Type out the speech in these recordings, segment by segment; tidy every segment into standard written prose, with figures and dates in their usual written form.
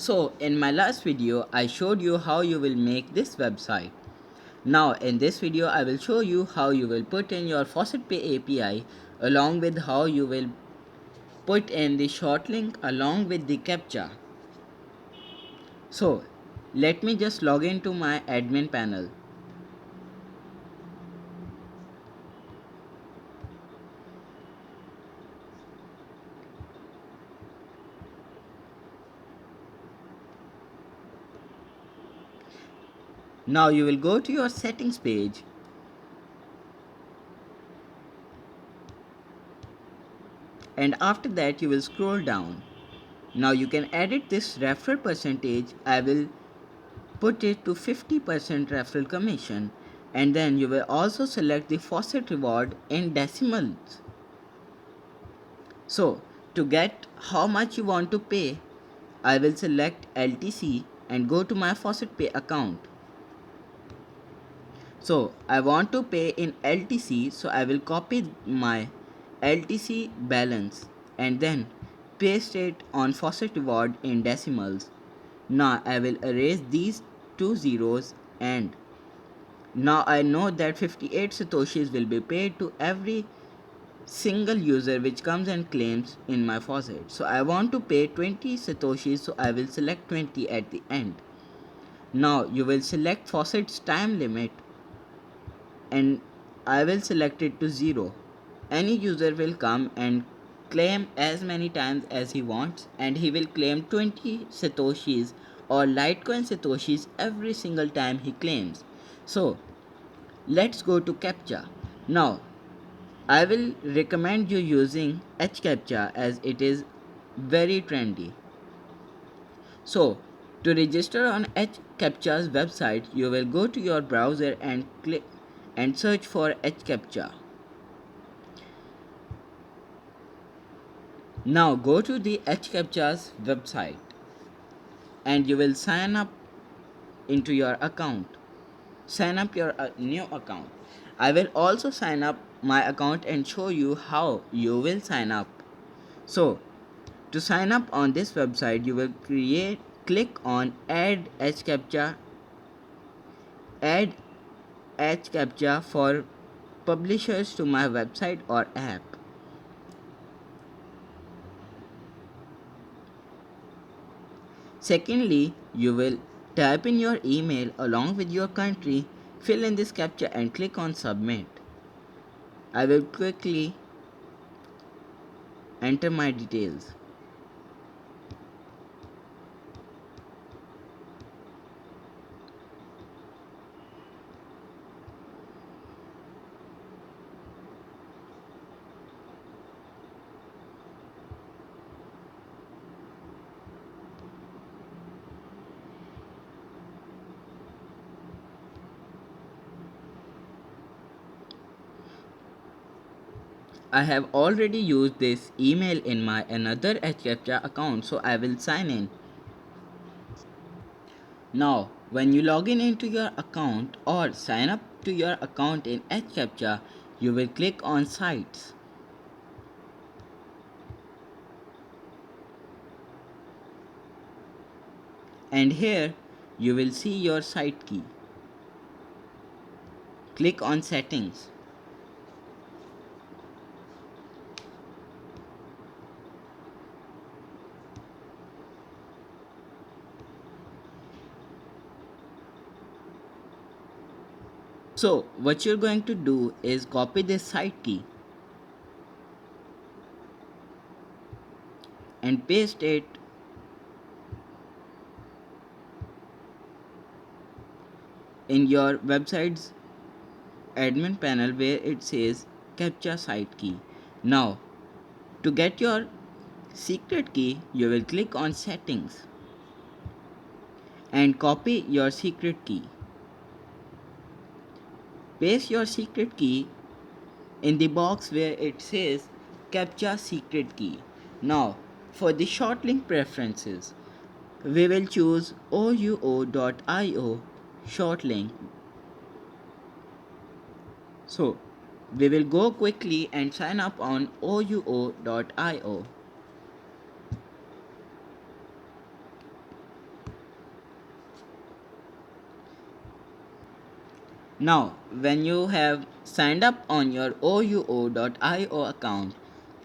So in my last video I showed you how you will make this website. Now in this video I will show you how you will put in your FaucetPay API along with how you will put in the short link along with the captcha. So let me just log into my admin panel. Now you will go to your settings page and after that you will scroll down. Now you can edit this referral percentage. I will put it to 50% referral commission, and then you will also select the faucet reward in decimals. So to get how much you want to pay, I will select LTC and go to my faucet pay account. So I want to pay in LTC, so I will copy my LTC balance and then paste it on faucet reward in decimals. Now I will erase these two zeros, and now I know that 58 satoshis will be paid to every single user which comes and claims in my faucet. So I want to pay 20 satoshis, so I will select 20 at the end. Now you will select faucet's time limit and I will select it to 0. Any user will come and claim as many times as he wants, and he will claim 20 satoshis or Litecoin satoshis every single time he claims. So let's go to CAPTCHA. Now I will recommend you using HCAPTCHA as it is very trendy. So to register on HCAPTCHA's website, you will go to your browser and click and search for HCAPTCHA. Now go to the HCAPTCHA's website and you will sign up into your account. Sign up your new account. I will also sign up my account and show you how you will sign up. So to sign up on this website, you will click on add HCAPTCHA for publishers to my website or app. Secondly, you will type in your email along with your country, fill in this captcha and click on submit. I will quickly enter my details. I have already used this email in my another HCAPTCHA account, so I will sign in. Now, when you log in into your account or sign up to your account in HCAPTCHA, you will click on Sites. And here you will see your site key. Click on Settings. So what you're going to do is copy this site key and paste it in your website's admin panel where it says captcha site key. Now to get your secret key, you will click on Settings and copy your secret key. Paste your secret key in the box where it says captcha secret key. Now for the short link preferences, we will choose ouo.io short link. So we will go quickly and sign up on ouo.io. Now, when you have signed up on your OUO.io account,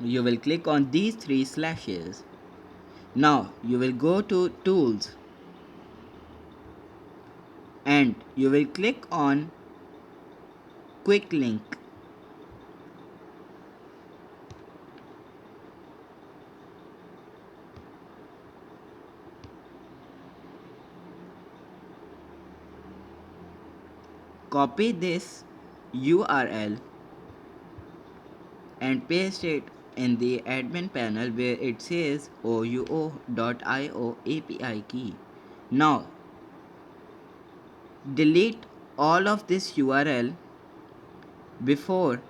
you will click on these three slashes. Now, you will go to Tools and you will click on Quick Link. Copy this URL and paste it in the admin panel where it says OUO.io API key. Now, delete all of this URL before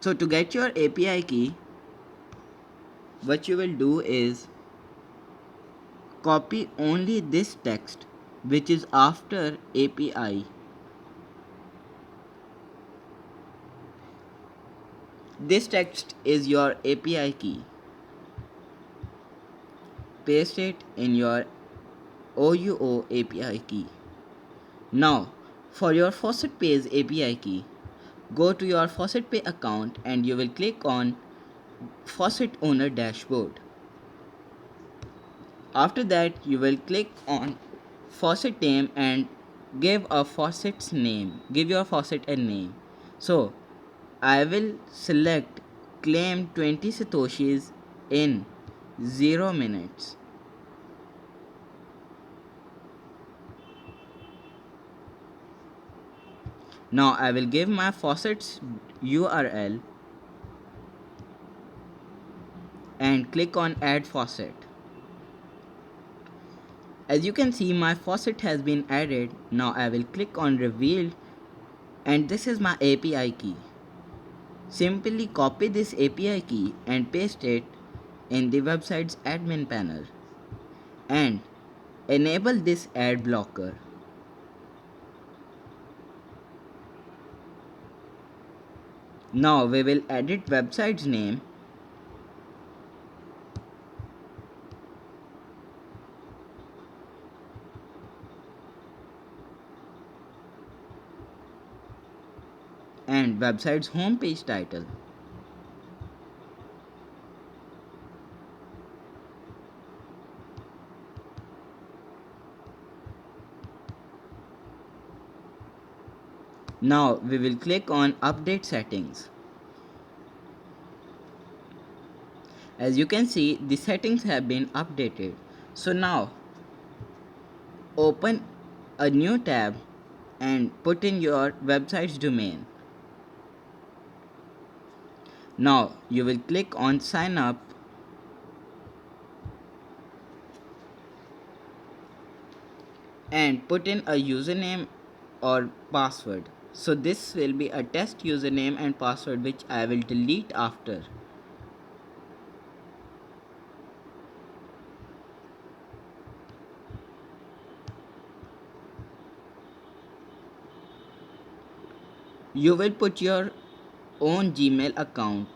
so to get your API key, what you will do is copy only this text which is after API. This text is your API key. Paste it in your OUO API key. Now, for your Faucet Pay's API key, go to your Faucet Pay account and you will click on Faucet Owner Dashboard. After that, you will click on faucet name and give a faucet's name. Give your faucet a name. So, I will select claim 20 satoshis in 0 minutes. Now I will give my faucet's URL and click on add faucet. As you can see, my faucet has been added. Now I will click on reveal and this is my API key. Simply copy this API key and paste it in the website's admin panel and enable this ad blocker. Now we will edit website's name and website's homepage title. Now we will click on update settings. As you can see, the settings have been updated. So now open a new tab and put in your website's domain. Now you will click on sign up and put in a username or password. So this will be a test username and password which I will delete after. You will put your own Gmail account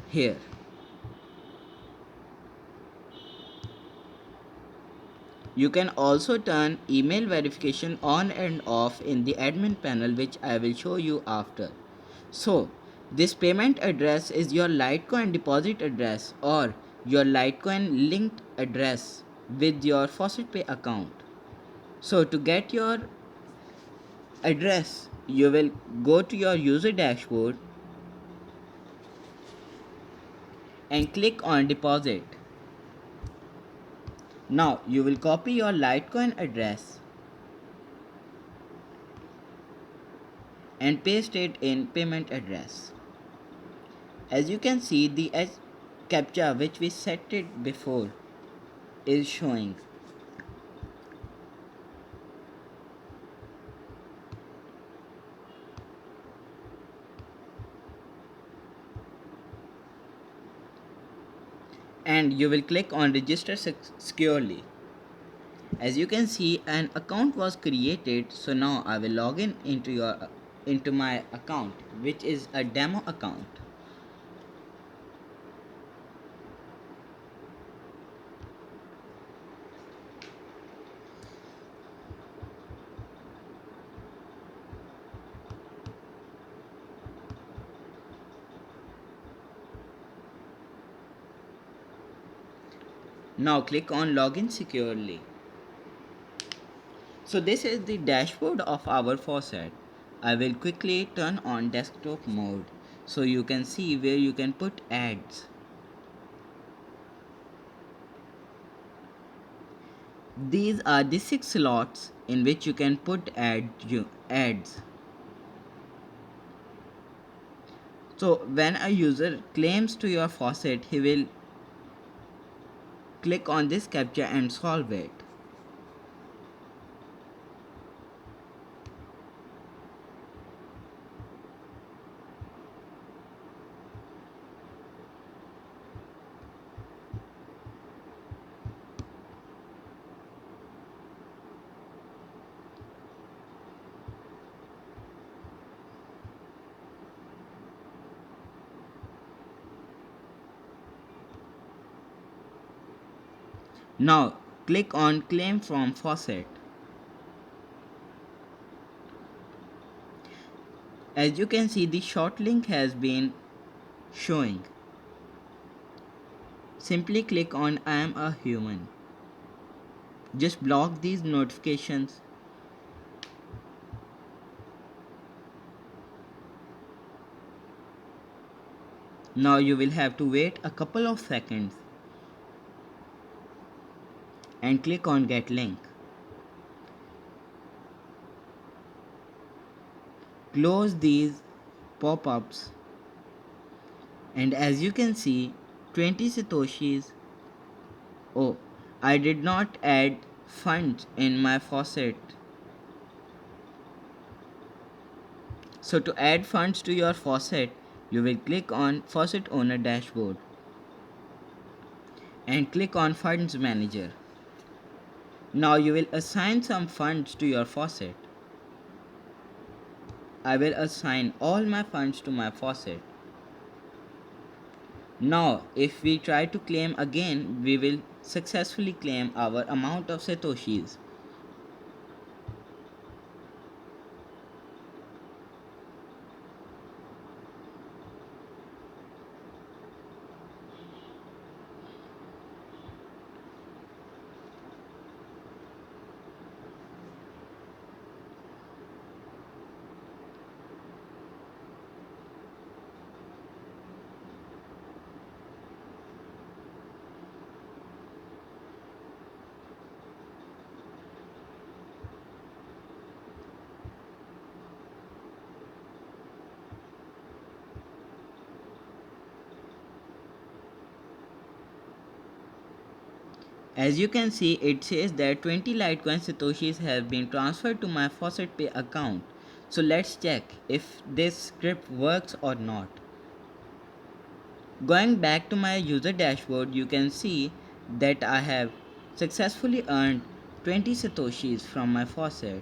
here. You can also turn email verification on and off in the admin panel, which I will show you after. So, this payment address is your Litecoin deposit address or your Litecoin linked address with your FaucetPay account. So, to get your address, you will go to your user dashboard and click on deposit. Now, you will copy your Litecoin address and paste it in payment address. As you can see, the captcha which we set it before is showing. And you will click on register securely. As you can see, an account was created. So now I will log in into my account, which is a demo account. Now click on login securely. So this is the dashboard of our faucet. I will quickly turn on desktop mode so you can see where you can put ads. These are the 6 slots in which you can put ads. So when a user claims to your faucet, he will click on this captcha and solve it. Now click on claim from faucet. As you can see, the short link has been showing. Simply click on I am a human. Just block these notifications. Now you will have to wait a couple of seconds and click on get link. Close these pop-ups, and as you can see, 20 satoshis. Oh, I did not add funds in my faucet. So to add funds to your faucet, you will click on faucet owner dashboard and click on funds manager. Now you will assign some funds to your faucet. I will assign all my funds to my faucet. Now if we try to claim again, we will successfully claim our amount of satoshis. As you can see, it says that 20 Litecoin satoshis have been transferred to my faucet pay account. So let's check if this script works or not. Going back to my user dashboard, you can see that I have successfully earned 20 satoshis from my faucet.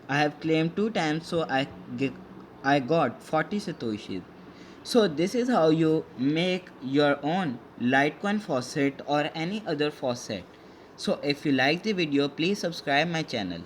I have claimed 2 times, so I got 40 satoshis. So this is how you make your own Litecoin faucet or any other faucet. So if you like the video, please subscribe my channel.